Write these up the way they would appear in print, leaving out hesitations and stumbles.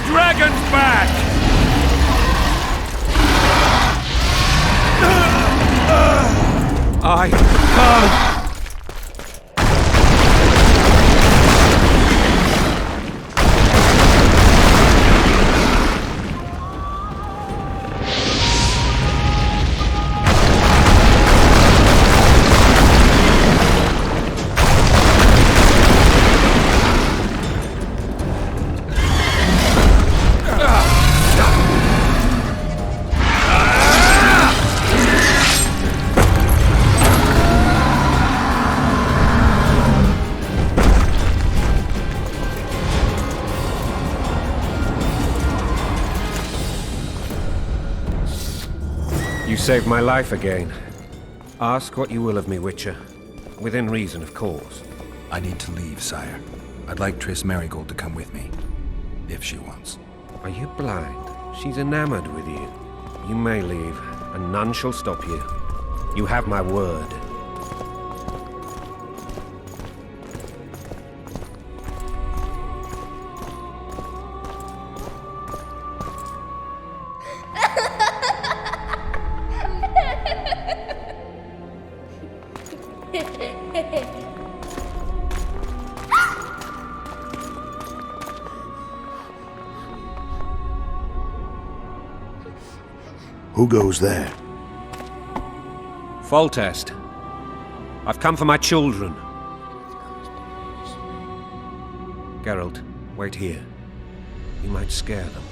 dragon's back! I can't! You saved my life again. Ask what you will of me, Witcher. Within reason, of course. I need to leave, sire. I'd like Triss Merigold to come with me, if she wants. Are you blind? She's enamored with you. You may leave, and none shall stop you. You have my word. Who goes there? Foltest. I've come for my children. Geralt, wait here. You might scare them.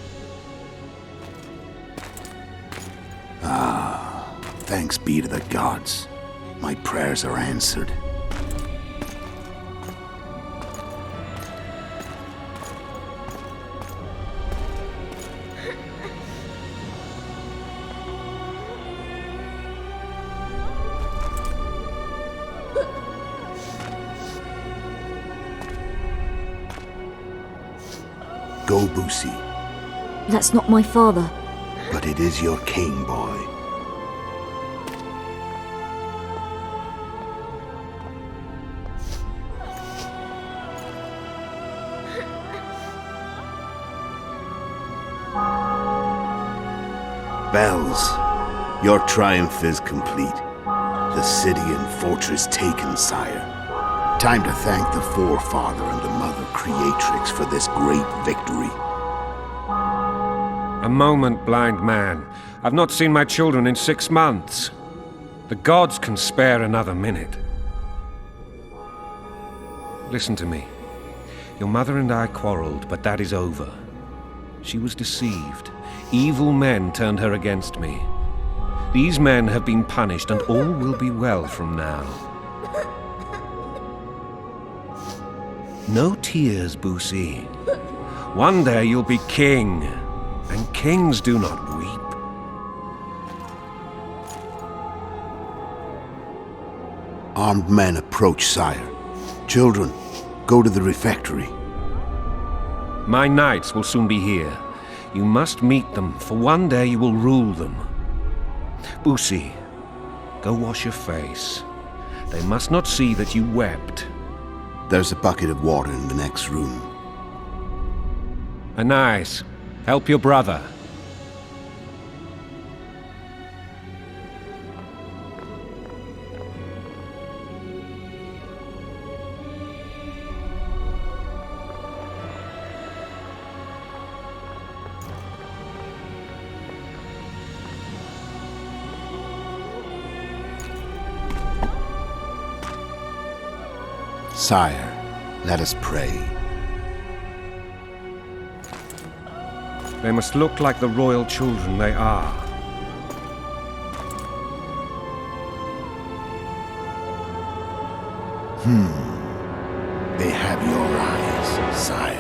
Ah, thanks be to the gods. My prayers are answered. Go, Boosie. That's not my father. But it is your king, boy. Bells, your triumph is complete. The city and fortress taken, sire. Time to thank the forefather and the mother creatrix for this great victory. A moment, blind man. I've not seen my children in 6 months. The gods can spare another minute. Listen to me. Your mother and I quarreled, but that is over. She was deceived. Evil men turned her against me. These men have been punished, and all will be well from now. No tears, Boosie. One day you'll be king, and kings do not weep. Armed men approach, sire. Children, go to the refectory. My knights will soon be here. You must meet them, for one day you will rule them. Boosie, go wash your face. They must not see that you wept. There's a bucket of water in the next room. Anais, help your brother. Sire, let us pray. They must look like the royal children they are. They have your eyes, sire.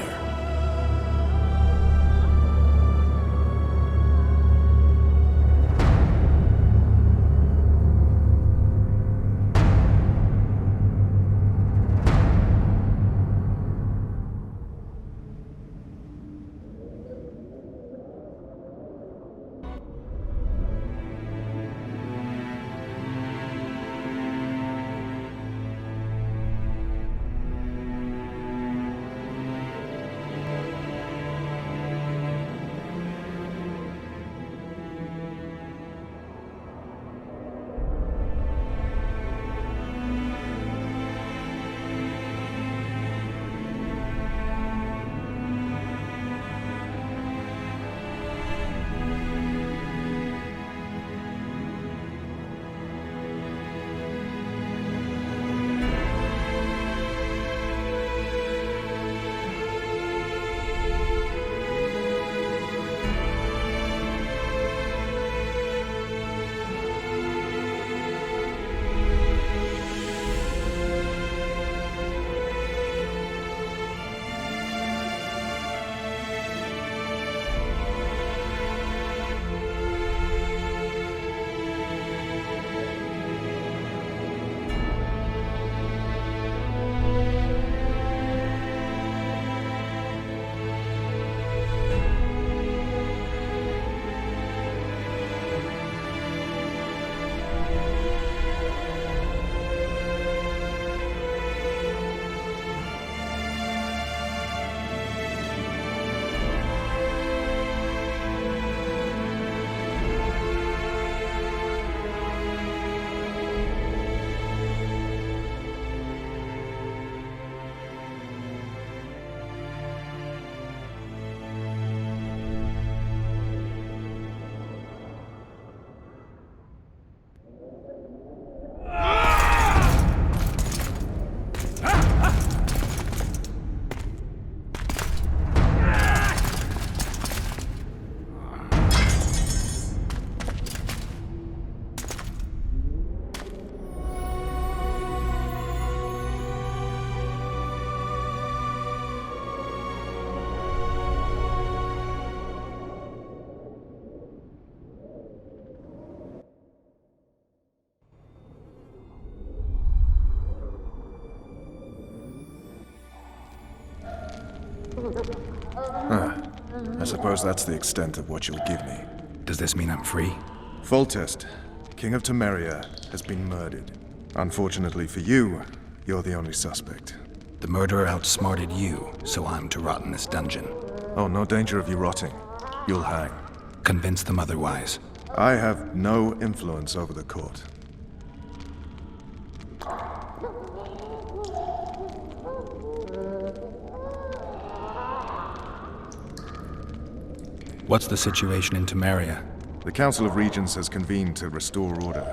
I suppose that's the extent of what you'll give me. Does this mean I'm free? Foltest, King of Temeria, has been murdered. Unfortunately for you, you're the only suspect. The murderer outsmarted you, so I'm to rot in this dungeon. Oh, no danger of you rotting. You'll hang. Convince them otherwise. I have no influence over the court. What's the situation in Temeria? The Council of Regents has convened to restore order.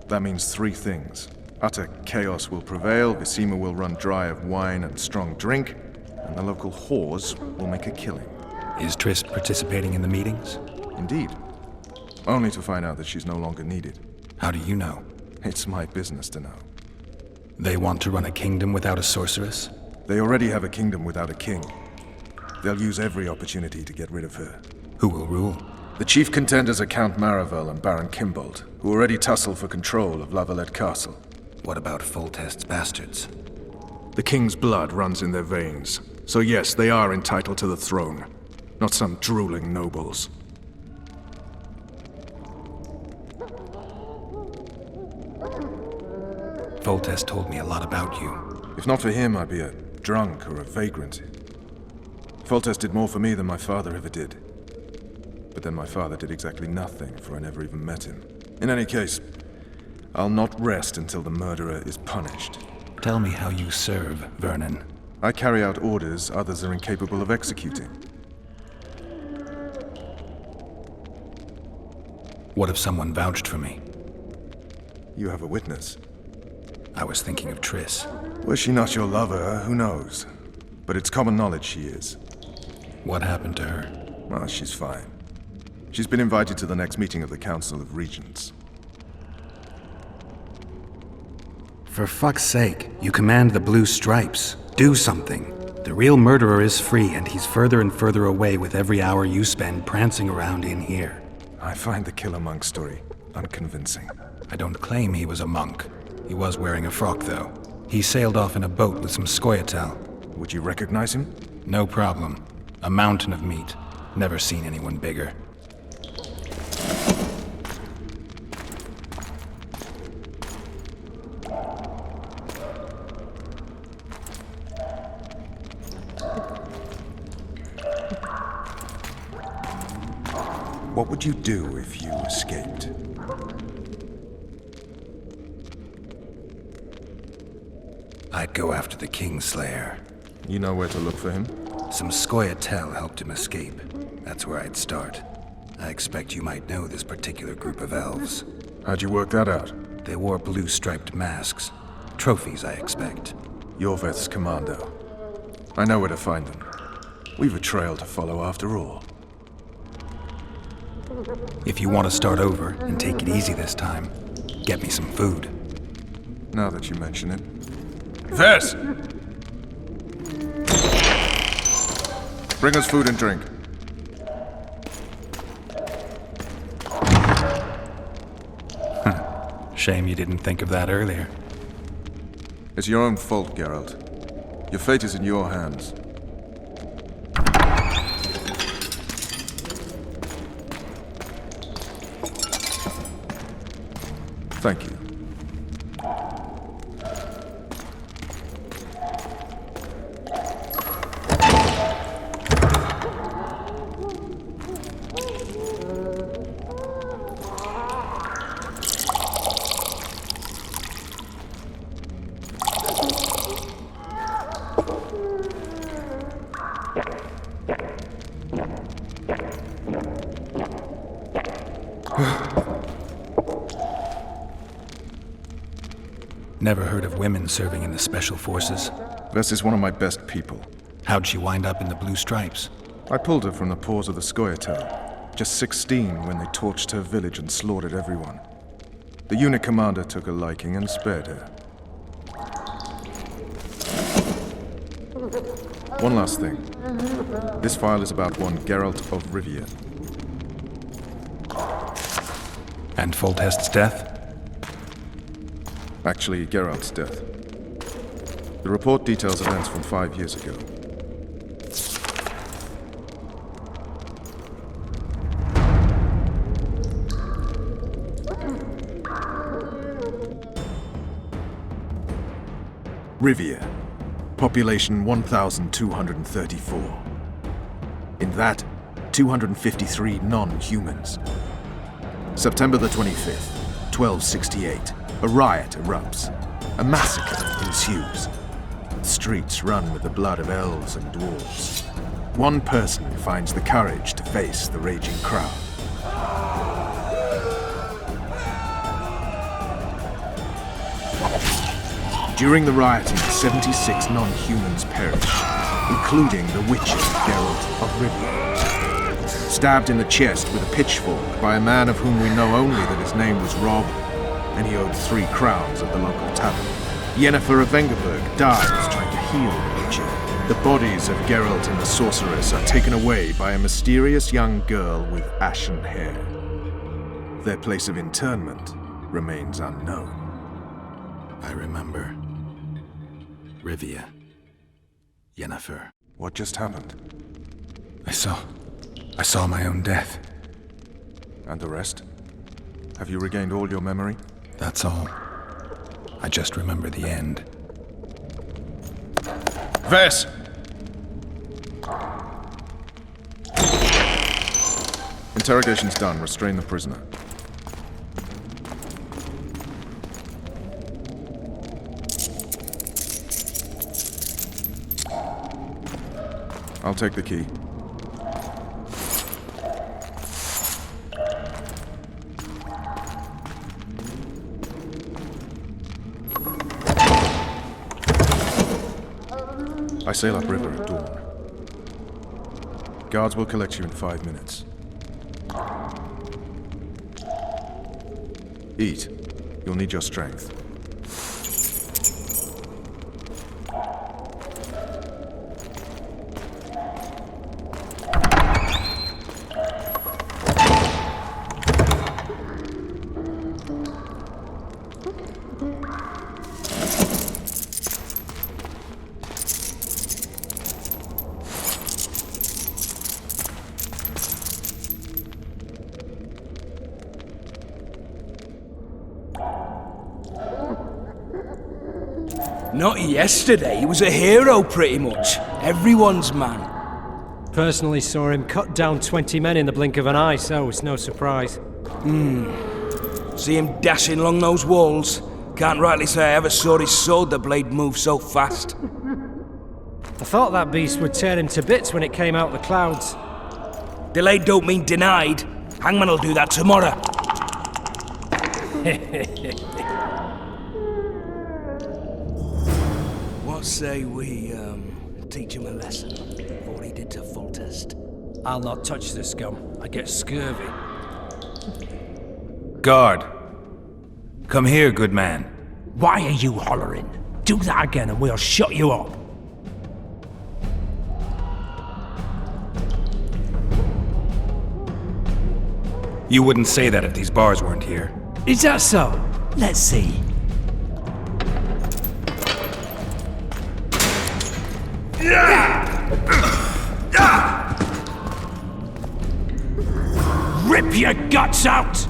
That means three things. Utter chaos will prevail, Visima will run dry of wine and strong drink, and the local whores will make a killing. Is Triss participating in the meetings? Indeed. Only to find out that she's no longer needed. How do you know? It's my business to know. They want to run a kingdom without a sorceress? They already have a kingdom without a king. They'll use every opportunity to get rid of her. Who will rule? The chief contenders are Count Maravel and Baron Kimbold, who already tussle for control of La Valette Castle. What about Foltest's bastards? The king's blood runs in their veins, so yes, they are entitled to the throne. Not some drooling nobles. Foltest told me a lot about you. If not for him, I'd be a drunk or a vagrant. Foltest did more for me than my father ever did. But then my father did exactly nothing, for I never even met him. In any case, I'll not rest until the murderer is punished. Tell me how you serve, Vernon. I carry out orders others are incapable of executing. What if someone vouched for me? You have a witness. I was thinking of Triss. Was she not your lover? Who knows? But it's common knowledge she is. What happened to her? Well, she's fine. She's been invited to the next meeting of the Council of Regents. For fuck's sake, you command the blue stripes. Do something. The real murderer is free, and he's further and further away with every hour you spend prancing around in here. I find the Killer Monk story unconvincing. I don't claim he was a monk. He was wearing a frock, though. He sailed off in a boat with some Scoia'tael. Would you recognize him? No problem. A mountain of meat. Never seen anyone bigger. What would you do if you escaped? I'd go after the Kingslayer. You know where to look for him? Some Scoia'tael helped him escape. That's where I'd start. I expect you might know this particular group of elves. How'd you work that out? They wore blue-striped masks. Trophies, I expect. Yorveth's commando. I know where to find them. We've a trail to follow after all. If you want to start over and take it easy this time, get me some food. Now that you mention it. Vess! Bring us food and drink. Shame you didn't think of that earlier. It's your own fault, Geralt. Your fate is in your hands. Thank you. Never heard of women serving in the Special Forces. Vess is one of my best people. How'd she wind up in the Blue Stripes? I pulled her from the paws of the Scoia'tael. Just 16 when they torched her village and slaughtered everyone. The unit commander took a liking and spared her. One last thing. This file is about one Geralt of Rivia. And Foltest's death? Actually, Geralt's death. The report details events from 5 years ago. Rivia. Population 1,234. In that, 253 non-humans. September the 25th, 1268. A riot erupts. A massacre ensues. The streets run with the blood of elves and dwarves. One person finds the courage to face the raging crowd. During the rioting, 76 non-humans perished, including the witcher Geralt of Rivia. Stabbed in the chest with a pitchfork by a man of whom we know only that his name was Rob, and he owed 3 crowns at the local tavern. Yennefer of Vengerberg dies trying to heal the witcher. The bodies of Geralt and the sorceress are taken away by a mysterious young girl with ashen hair. Their place of interment remains unknown. I remember. Rivia. Yennefer. What just happened? I saw my own death. And the rest? Have you regained all your memory? That's all. I just remember the end. Vess! Interrogation's done. Restrain the prisoner. I'll take the key. I sail upriver at dawn. Guards will collect you in 5 minutes. Eat. You'll need your strength. Not yesterday, he was a hero pretty much. Everyone's man. Personally saw him cut down 20 men in the blink of an eye, so it's no surprise. See him dashing along those walls. Can't rightly say I ever saw his sword the blade move so fast. I thought that beast would tear him to bits when it came out of the clouds. Delayed don't mean denied. Hangman will do that tomorrow. What say we, teach him a lesson before he did to Foltest? I'll not touch the scum. I get scurvy. Guard. Come here, good man. Why are you hollering? Do that again and we'll shut you up. You wouldn't say that if these bars weren't here. Is that so? Let's see. Rip your guts out!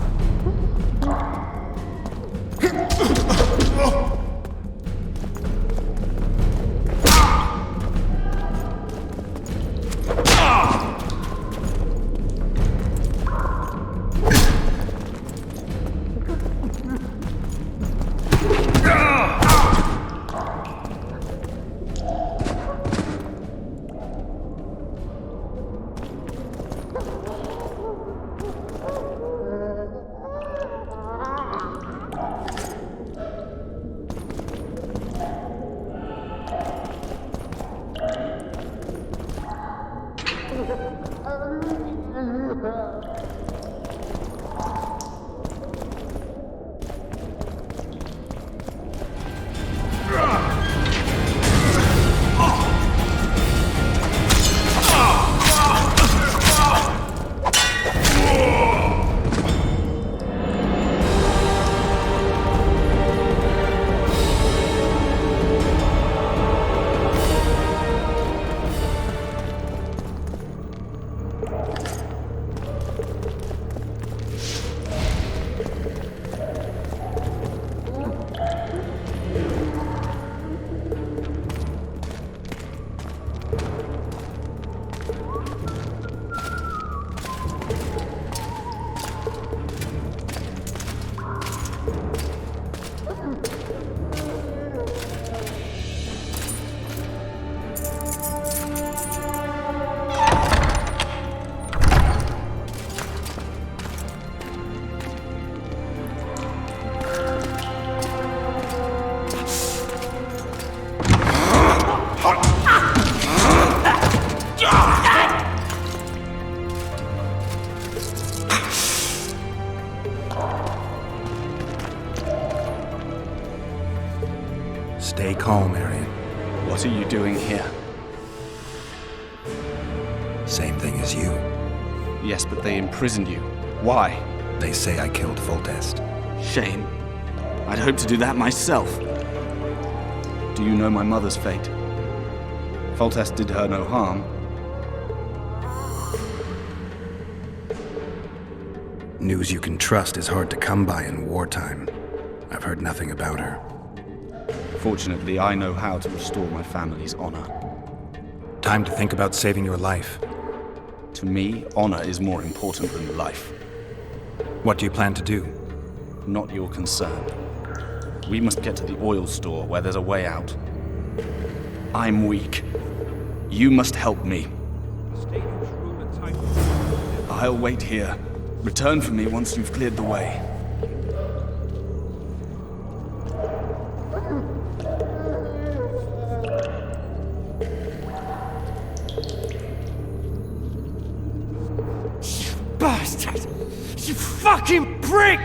Stay calm, Arian. What are you doing here? Same thing as you. Yes, but they imprisoned you. Why? They say I killed Foltest. Shame. I'd hoped to do that myself. Do you know my mother's fate? Foltest did her no harm. News you can trust is hard to come by in wartime. I've heard nothing about her. Fortunately, I know how to restore my family's honor. Time to think about saving your life. To me, honor is more important than life. What do you plan to do? Not your concern. We must get to the oil store where there's a way out. I'm weak. You must help me. I'll wait here. Return for me once you've cleared the way. Bastard! You fucking prick!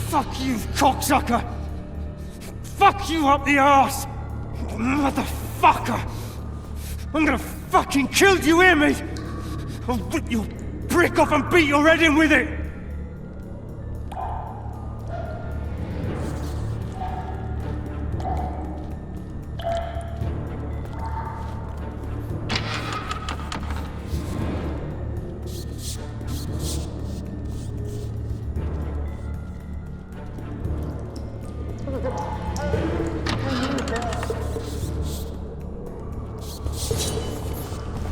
Fuck you, cocksucker! Fuck you up the arse! Motherfucker! I'm gonna fucking kill you, hear me? I'll rip your brick off and beat your head in with it!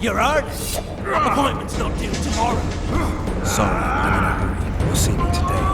You're hurt? Appointment's not due tomorrow. Sorry, I'm in a hurry. You'll see me today.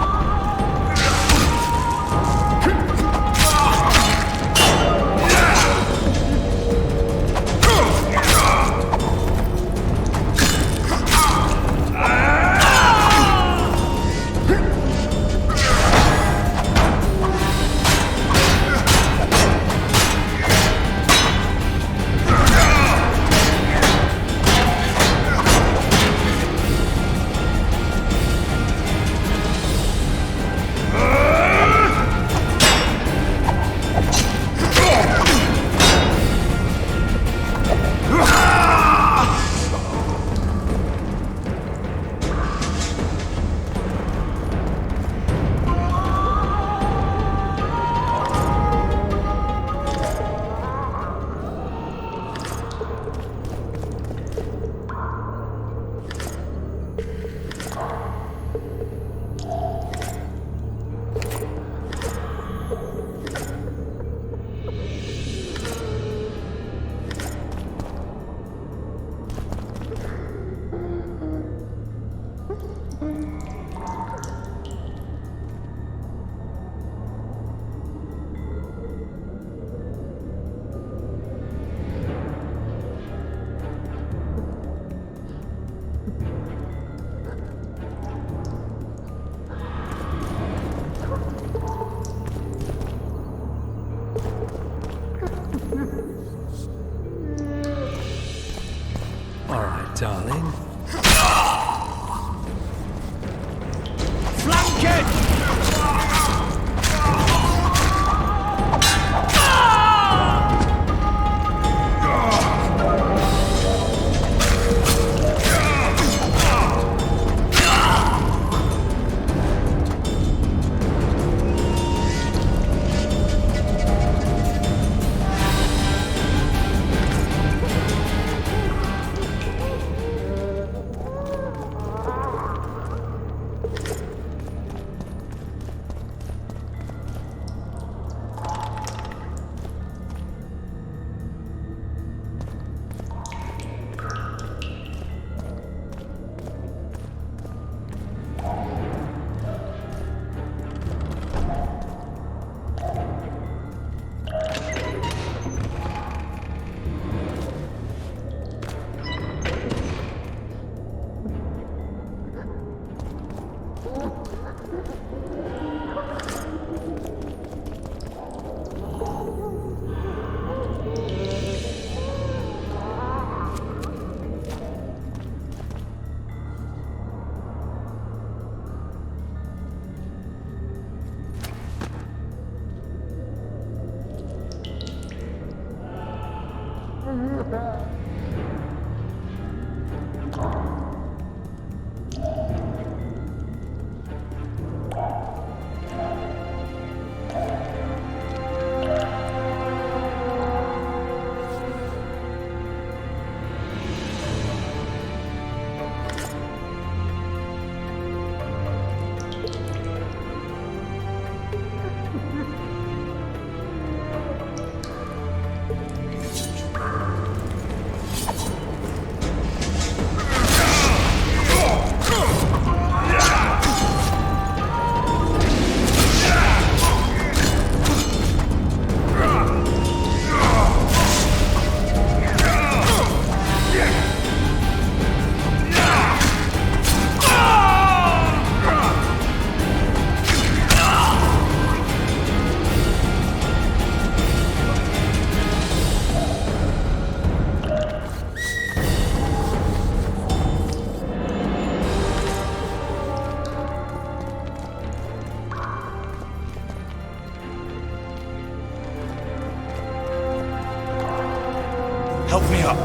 Help me up.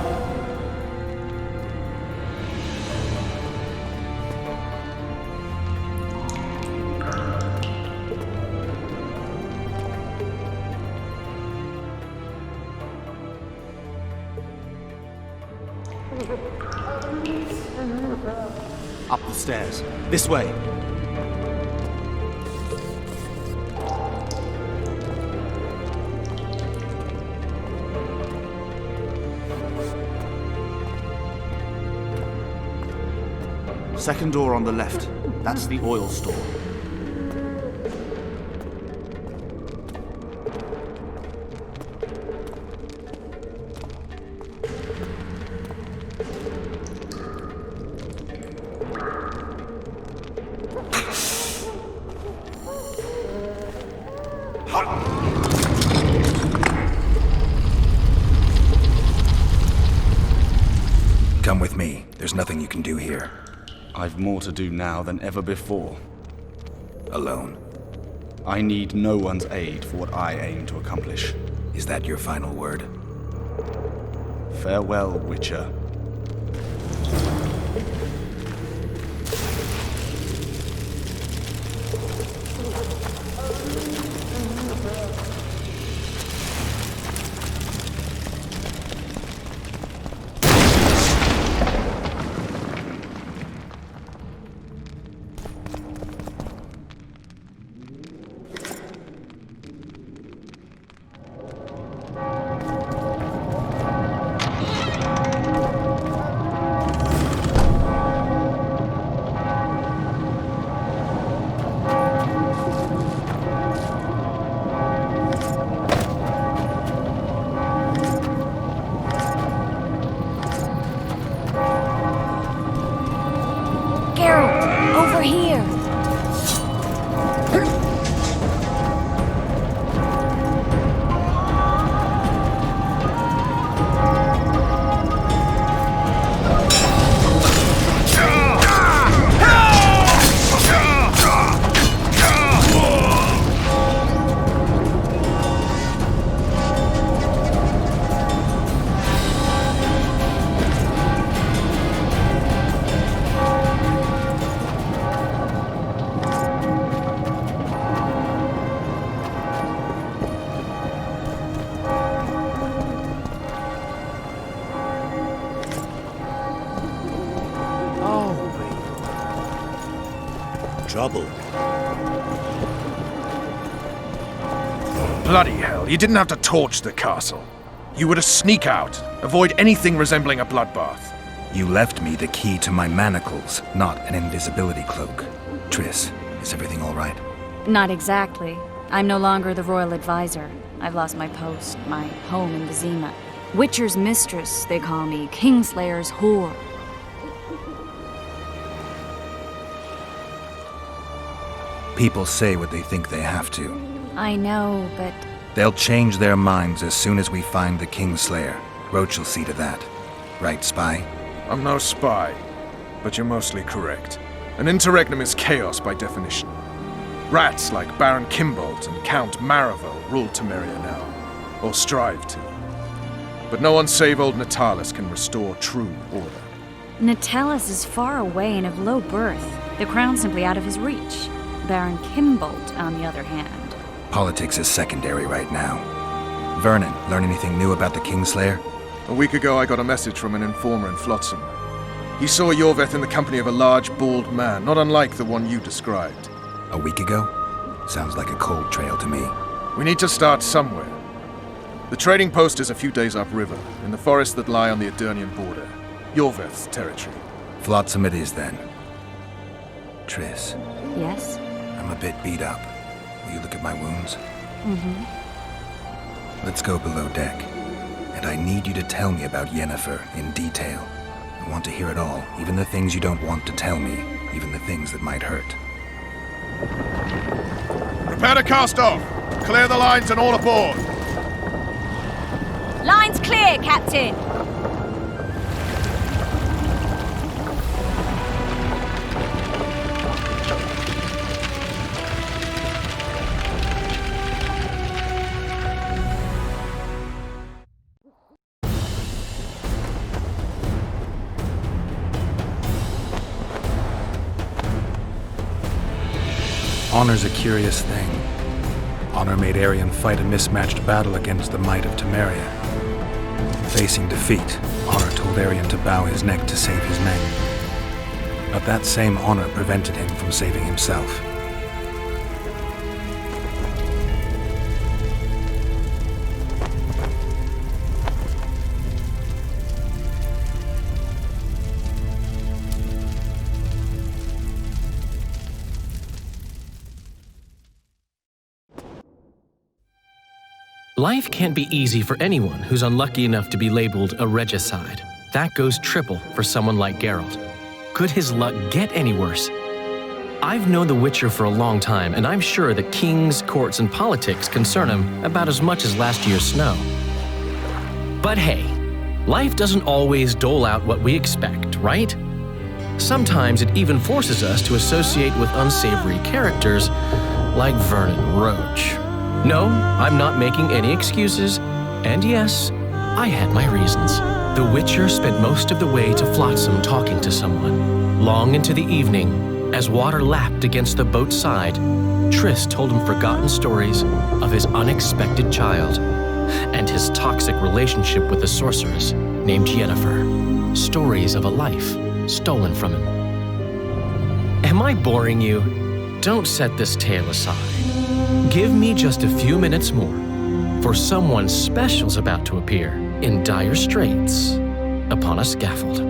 Up the stairs. This way. Second door on the left. That's the oil store. Come with me. There's nothing you can do here. I've more to do now than ever before. Alone. I need no one's aid for what I aim to accomplish. Is that your final word? Farewell, Witcher. Trouble. Bloody hell, you didn't have to torch the castle. You were to sneak out, avoid anything resembling a bloodbath. You left me the key to my manacles, not an invisibility cloak. Triss, is everything all right? Not exactly. I'm no longer the royal advisor. I've lost my post, my home in Vizima. Witcher's mistress, they call me. Kingslayer's whore. People say what they think they have to. I know, but... They'll change their minds as soon as we find the Kingslayer. Roach will see to that. Right, spy? I'm no spy, but you're mostly correct. An interregnum is chaos by definition. Rats like Baron Kimbolt and Count Maravel rule Temeria now, or strive to. But no one save old Natalis can restore true order. Natalis is far away and of low birth. The crown's simply out of his reach. Baron Kimbolt, on the other hand. Politics is secondary right now. Vernon, learn anything new about the Kingslayer? A week ago, I got a message from an informer in Flotsam. He saw Yorveth in the company of a large, bald man, not unlike the one you described. A week ago? Sounds like a cold trail to me. We need to start somewhere. The trading post is a few days upriver, in the forests that lie on the Edirnian border. Yorveth's territory. Flotsam it is, then. Triss. Yes? I'm a bit beat up. Will you look at my wounds? Mm-hmm. Let's go below deck. And I need you to tell me about Yennefer in detail. I want to hear it all, even the things you don't want to tell me, even the things that might hurt. Prepare to cast off! Clear the lines and all aboard! Line's clear, Captain! Honor's a curious thing. Honor made Arion fight a mismatched battle against the might of Temeria. Facing defeat, Honor told Arion to bow his neck to save his men. But that same honor prevented him from saving himself. Life can't be easy for anyone who's unlucky enough to be labeled a regicide. That goes triple for someone like Geralt. Could his luck get any worse? I've known the Witcher for a long time, and I'm sure that kings, courts, and politics concern him about as much as last year's snow. But hey, life doesn't always dole out what we expect, right? Sometimes it even forces us to associate with unsavory characters like Vernon Roach. No, I'm not making any excuses, and yes, I had my reasons. The Witcher spent most of the way to Flotsam talking to someone. Long into the evening, as water lapped against the boat's side, Triss told him forgotten stories of his unexpected child and his toxic relationship with a sorceress named Yennefer. Stories of a life stolen from him. Am I boring you? Don't set this tale aside. Give me just a few minutes more, for someone special's about to appear in dire straits upon a scaffold.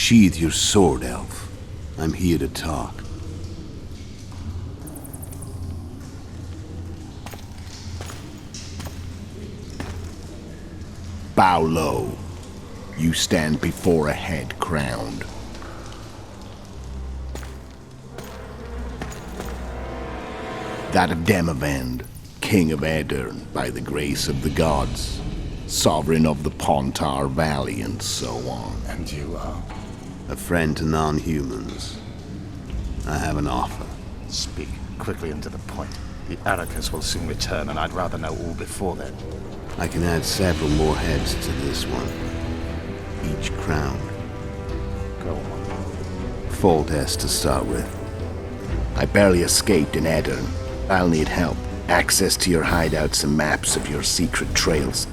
Sheathe your sword, elf. I'm here to talk. Bow low. You stand before a head crowned. That of Demavend, king of Aedirn by the grace of the gods, sovereign of the Pontar Valley, and so on. And you are? A friend to non-humans. I have an offer. Speak quickly and to the point. The Arrakis will soon return, and I'd rather know all before then. I can add several more heads to this one. Each crowned. Go on. Foltest to start with. I barely escaped in Aedirn. I'll need help. Access to your hideouts and maps of your secret trails.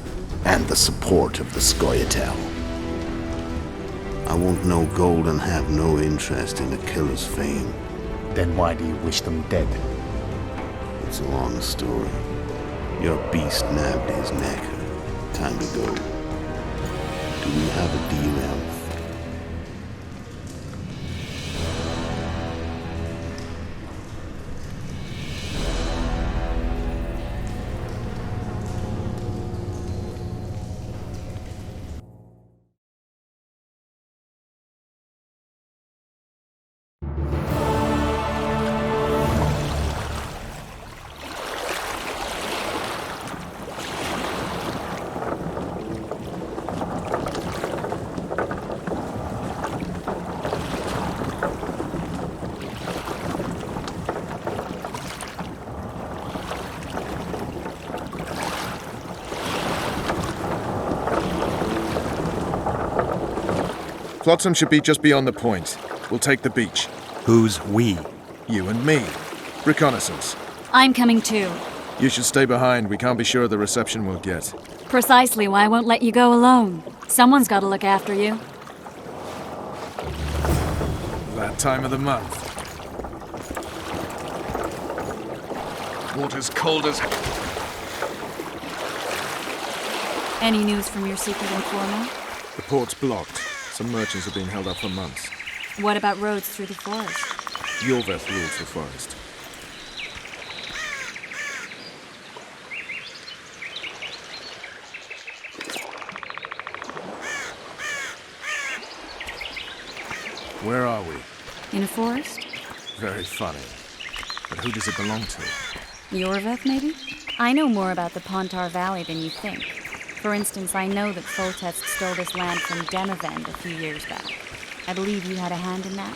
And the support of the Scoia'tael. I want no gold and have no interest in the killer's fame. Then why do you wish them dead? It's a long story. Your beast nabbed his neck. Time to go. Do we have a deal, elf? Flotsam should be just beyond the point. We'll take the beach. Who's we? You and me. Reconnaissance. I'm coming too. You should stay behind. We can't be sure of the reception we'll get. Precisely why I won't let you go alone. Someone's got to look after you. That time of the month. Water's cold as... Any news from your secret informant? The port's blocked. Some merchants have been held up for months. What about roads through the forest? Yorveth rules the forest. Where are we? In a forest? Very funny. But who does it belong to? Yorveth, maybe? I know more about the Pontar Valley than you think. For instance, I know that Foltest stole this land from Demavend a few years back. I believe you had a hand in that.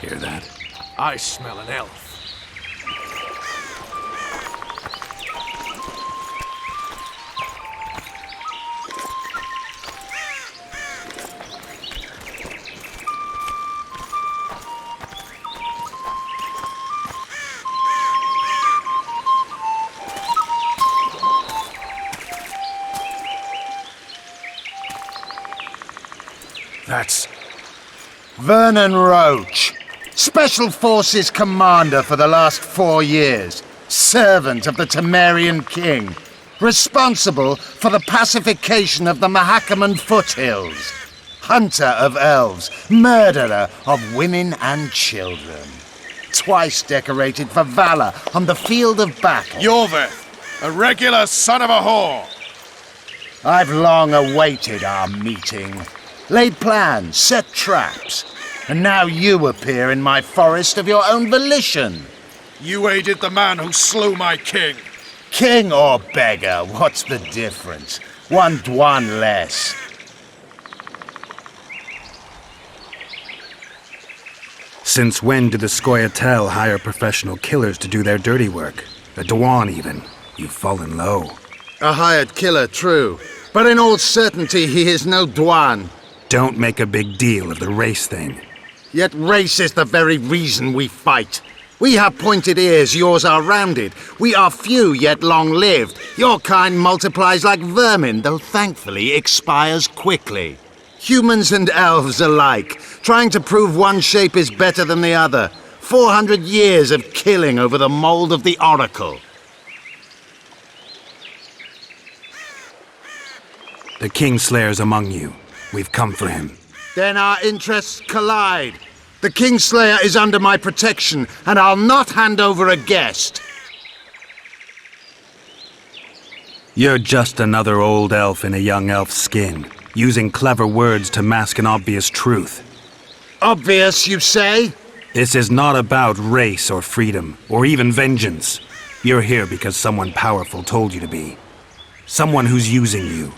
Hear that? I smell an elf. That's Vernon Roach, Special Forces Commander for the last 4 years, servant of the Temerian King, responsible for the pacification of the Mahakaman foothills, hunter of elves, murderer of women and children, twice decorated for valor on the field of battle. Yorveth, a regular son of a whore! I've long awaited our meeting. Laid plans, set traps, and now you appear in my forest of your own volition. You aided the man who slew my king. King or beggar, what's the difference? One Dwan less. Since when did the Scoia'tael hire professional killers to do their dirty work? A Dwan, even. You've fallen low. A hired killer, true. But in all certainty, he is no Dwan. Don't make a big deal of the race thing. Yet race is the very reason we fight. We have pointed ears, yours are rounded. We are few, yet long-lived. Your kind multiplies like vermin, though thankfully expires quickly. Humans and elves alike, trying to prove one shape is better than the other. 400 years of killing over the mold of the Oracle. The Kingslayer's among you. We've come for him. Then our interests collide. The Kingslayer is under my protection, and I'll not hand over a guest. You're just another old elf in a young elf's skin, using clever words to mask an obvious truth. Obvious, you say? This is not about race or freedom, or even vengeance. You're here because someone powerful told you to be. Someone who's using you.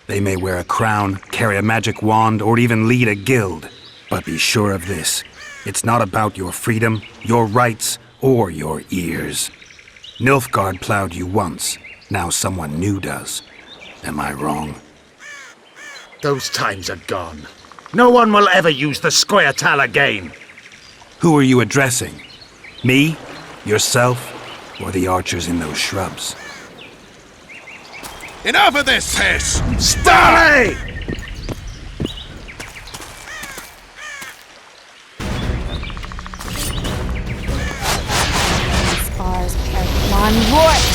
They may wear a crown, carry a magic wand, or even lead a guild. But be sure of this. It's not about your freedom, your rights, or your ears. Nilfgaard plowed you once. Now someone new does. Am I wrong? Those times are gone. No one will ever use the Squaretal again. Who are you addressing? Me? Yourself? Or the archers in those shrubs? Enough of this, Hiss! Stay! Spars carry one root!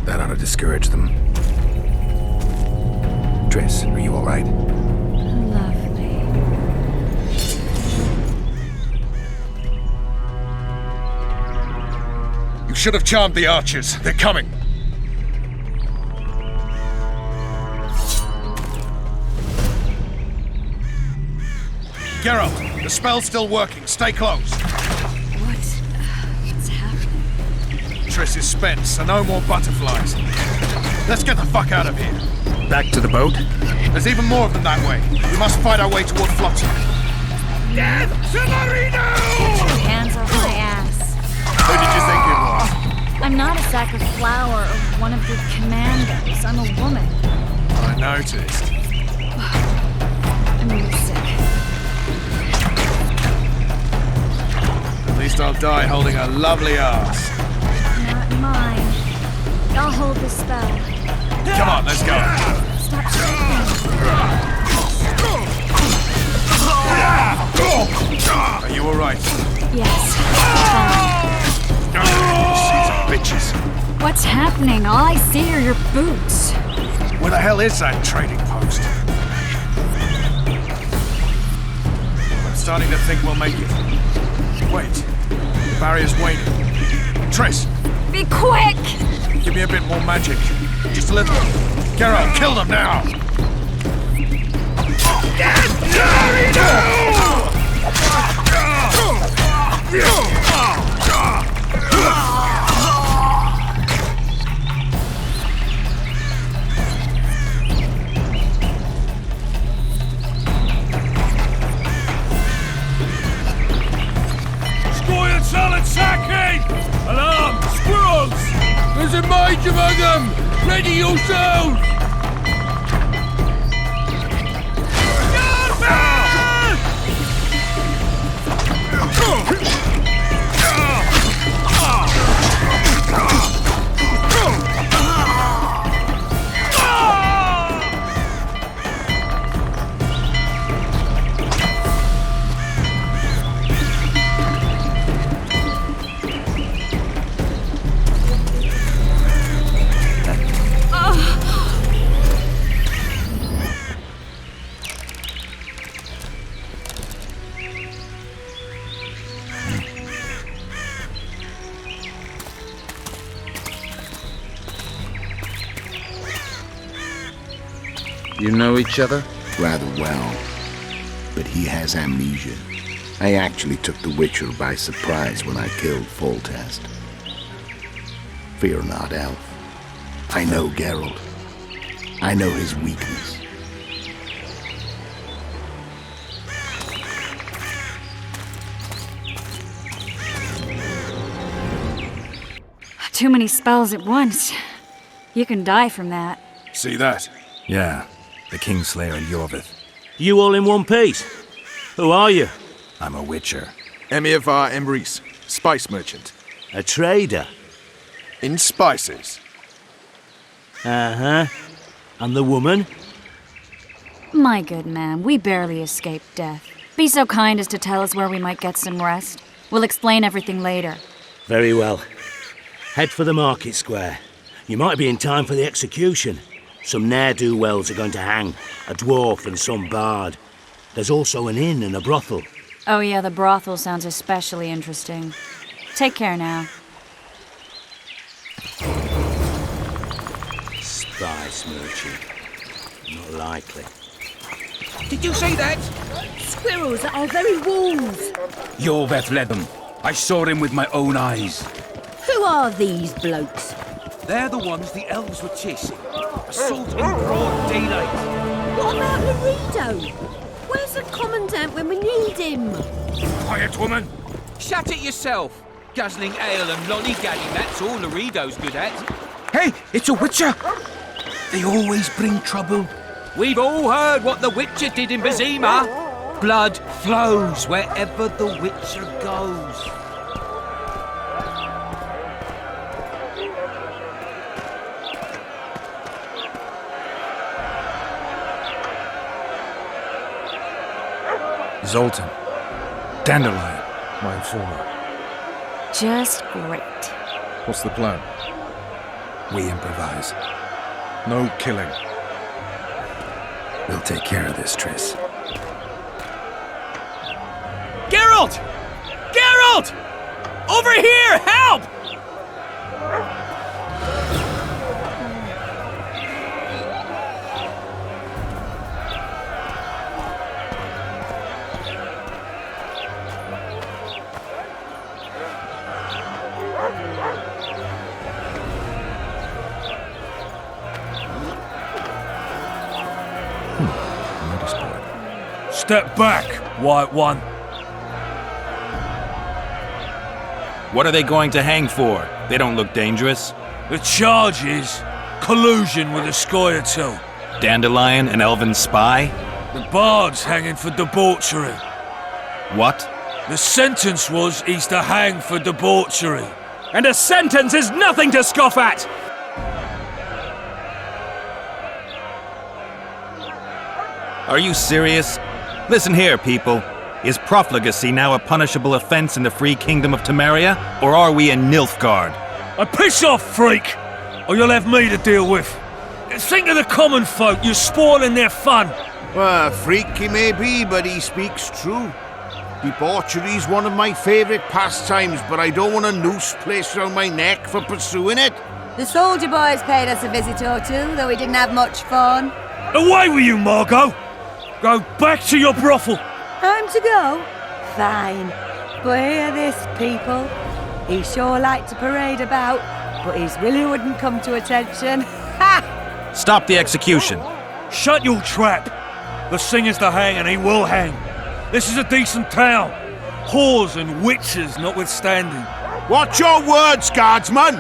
That ought to discourage them. Triss, are you all right? Lovely. You should have charmed the archers. They're coming. Geralt, the spell's still working. Stay close. What's happening? Triss is spent, so no more butterflies. Let's get the fuck out of here. Back to the boat? There's even more of them that way. We must fight our way toward Flotsam. Death to Marino! Get your hands off my ass. Who did you think it was? I'm not a sack of flour or one of your commandos. I'm a woman. I noticed. I'm really sick. At least I'll die holding a lovely ass. Not mine. I'll hold the spell. Come on, let's go. Stop shaking. Are you alright? Yes. Sons of bitches. What's happening? All I see are your boots. Where the hell is that trading post? I'm starting to think we'll make it. Wait. The barrier's waning. Triss! Be quick! Give me a bit more magic. Just a little. Geralt, kill them now! Squire solid sacking! Alarm! Squirrels! There's a mage among them! Ready yourselves! You know each other? Rather well. But he has amnesia. I actually took the Witcher by surprise when I killed Foltest. Fear not, Elf. I know Geralt. I know his weakness. Too many spells at once. You can die from that. See that? Yeah, the Kingslayer and Yorvith. You all in one piece? Who are you? I'm a witcher. Emir var Emrys, spice merchant. A trader? In spices. Uh-huh. And the woman? My good man, we barely escaped death. Be so kind as to tell us where we might get some rest. We'll explain everything later. Very well. Head for the market square. You might be in time for the execution. Some ne'er-do-wells are going to hang. A dwarf and some bard. There's also an inn and a brothel. Oh yeah, the brothel sounds especially interesting. Take care now. Spice merchant. Not likely. Did you say that? Squirrels at our very walls. Jorveth led them. I saw him with my own eyes. Who are these blokes? They're the ones the elves were chasing. Assault in broad daylight. What about Laredo? Where's the commandant when we need him? Quiet, woman. Shut it yourself. Guzzling ale and lollygagging, that's all Laredo's good at. Hey, it's a witcher. They always bring trouble. We've all heard what the Witcher did in Bazima. Blood flows wherever the Witcher goes. Zoltan. Dandelion, my informer. Just great. What's the plan? We improvise. No killing. We'll take care of this, Triss. Geralt! Geralt! Over here! Help! Step back, White One. What are they going to hang for? They don't look dangerous. The charge is collusion with a Scoia'tael. Dandelion, an elven spy? The bard's hanging for debauchery. What? The sentence was he's to hang for debauchery. And a sentence is nothing to scoff at! Are you serious? Listen here, people. Is profligacy now a punishable offense in the free kingdom of Temeria, or are we in Nilfgaard? Piss off, freak! Or you'll have me to deal with. Think of the common folk, you're spoiling their fun. Well, freak he may be, but he speaks true. Debauchery's one of my favourite pastimes, but I don't want a noose placed around my neck for pursuing it. The soldier boys paid us a visit or two, though we didn't have much fun. Away with you, Margot! Go back to your brothel! Time to go? Fine. But hear this, people. He sure liked to parade about, but his willy wouldn't come to attention. Ha! Stop the execution. Shut your trap! The singer's to hang and he will hang. This is a decent town. Whores and witches notwithstanding. Watch your words, guardsman!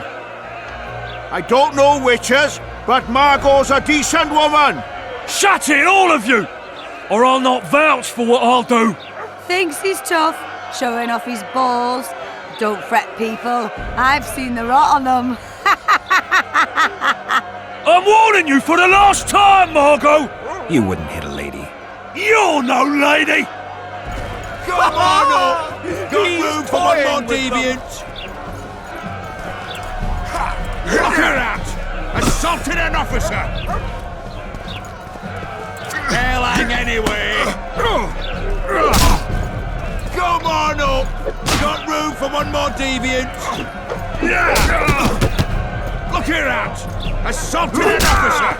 I don't know witches, but Margot's a decent woman! Shut it, all of you! Or I'll not vouch for what I'll do. Thinks he's tough, showing off his balls. Don't fret, people. I've seen the rot on them. I'm warning you for the last time, Margot! You wouldn't hit a lady. You're no lady! Come on up! Got room for one more deviant! Look at that! Assaulted an officer! They'll hang anyway! Come on up! Got room for one more deviant! Look at that! Assaulted an officer!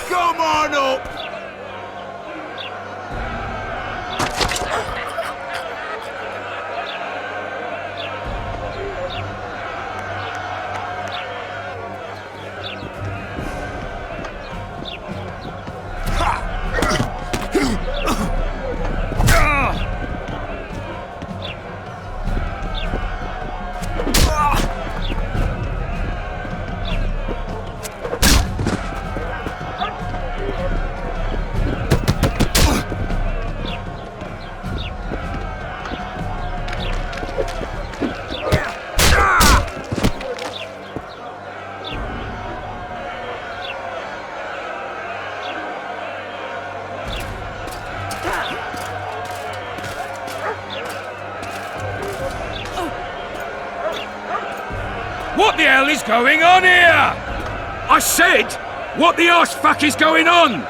Come on up! is going on here? I said, what the arse fuck is going on?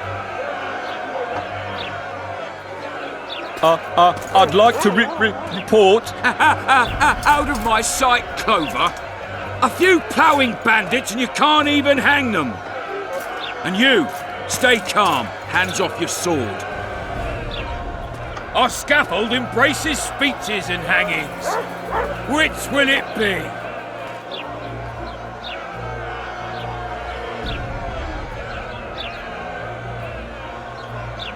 I'd like to report. Out of my sight, Clover. A few ploughing bandits and you can't even hang them. And you, stay calm, hands off your sword. Our scaffold embraces speeches and hangings. Which will it be?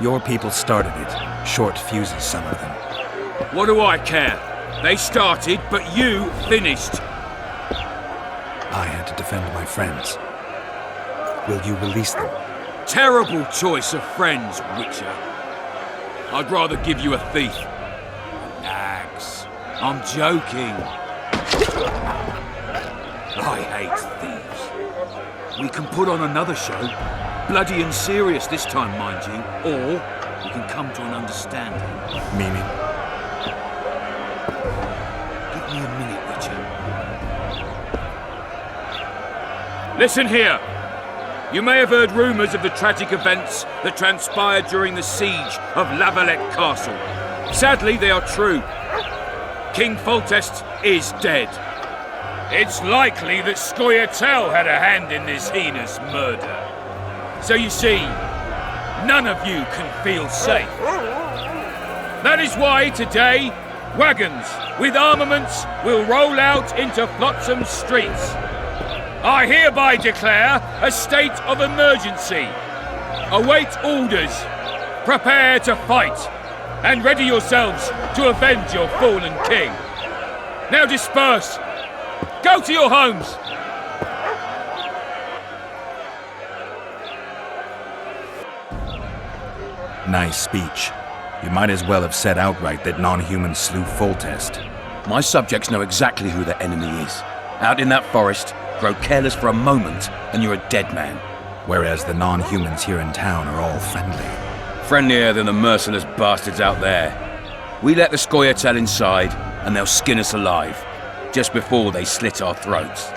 Your people started it. Short fuses, some of them. What do I care? They started, but you finished. I had to defend my friends. Will you release them? Terrible choice of friends, Witcher. I'd rather give you a thief. Relax. I'm joking. I hate thieves. We can put on another show. Bloody and serious this time, mind you. Or we can come to an understanding. Meaning? Give me a minute, Witcher. Listen here. You may have heard rumours of the tragic events that transpired during the siege of Valette Castle. Sadly, they are true. King Foltest is dead. It's likely that Scoia'tael had a hand in this heinous murder. So you see, none of you can feel safe. That is why today, wagons with armaments will roll out into Flotsam streets. I hereby declare a state of emergency. Await orders. Prepare to fight. And ready yourselves to avenge your fallen king. Now disperse. Go to your homes. Nice speech. You might as well have said outright that non-humans slew Foltest. My subjects know exactly who their enemy is. Out in that forest, grow careless for a moment, and you're a dead man. Whereas the non-humans here in town are all friendly. Friendlier than the merciless bastards out there. We let the Scoia'tael inside, and they'll skin us alive, just before they slit our throats.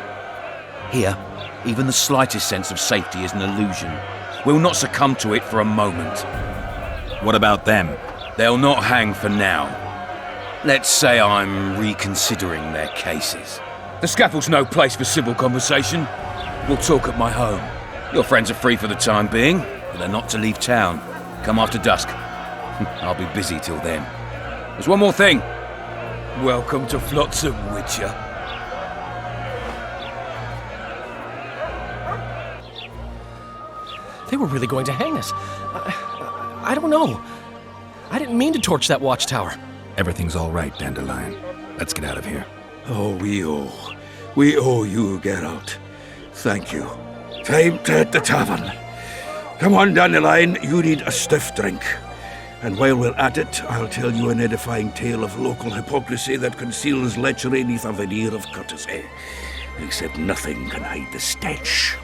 Here, even the slightest sense of safety is an illusion. We'll not succumb to it for a moment. What about them? They'll not hang for now. Let's say I'm reconsidering their cases. The scaffold's no place for civil conversation. We'll talk at my home. Your friends are free for the time being, but they're not to leave town. Come after dusk. I'll be busy till then. There's one more thing. Welcome to Flotsam, Witcher. They were really going to hang us. I don't know. I didn't mean to torch that watchtower. Everything's all right, Dandelion. Let's get out of here. Oh, we owe you, Geralt. Thank you. Time to hit the tavern. Come on, Dandelion, you need a stiff drink. And while we're at it, I'll tell you an edifying tale of local hypocrisy that conceals lechery neath a veneer of courtesy. Except nothing can hide the stench.